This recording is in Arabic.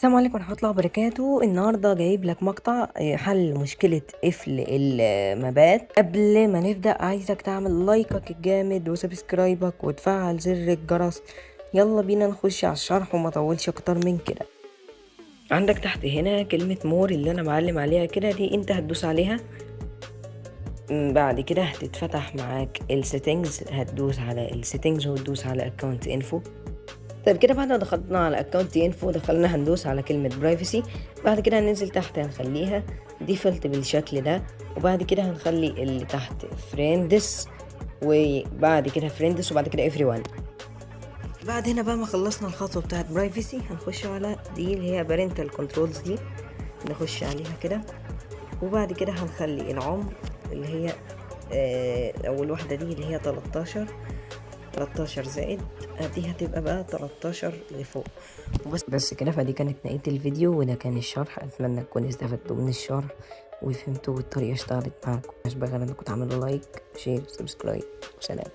السلام عليكم ورحمة الله وبركاته. النهاردة جايب لك مقطع حل مشكلة قفل المبات. قبل ما نبدأ عايزك تعمل لايكك الجامد وسبسكرايبك وتفعل زر الجرس. يلا بينا نخش على الشرح وما طولش اكتر من كده. عندك تحت هنا كلمة مور اللي انا معلم عليها كده، دي انت هتدوس عليها. بعد كده هتتفتح معاك السيتنجز، هتدوس على السيتنجز وتدوس على اكونت انفو. طيب كده بعد ما دخلنا على اكونت انفو دخلنا هندوس على كلمة برايفسي. بعد كده هننزل تحت هنخليها ديفولت بالشكل ده، وبعد كده هنخلي اللي تحت فريندس، وبعد كده فريندس، وبعد كده everyone. بعد هنا بقى ما خلصنا الخطوة بتاعت برايفسي هنخش على دي اللي هي بارنتال كنترولز، دي نخش عليها كده، وبعد كده هنخلي العمر اللي هي اول واحدة دي اللي هي 13 زائد دي هتبقى بقى 13 لفوق وبس. بس كده، فدي كانت نهاية الفيديو وده كان الشرح. اتمنى تكونوا استفدتوا من الشرح وفهمتوا والطريقة اشتغلت معاكم. مش بقى انكم تعملوا لايك شير سبسكرايب وسلام.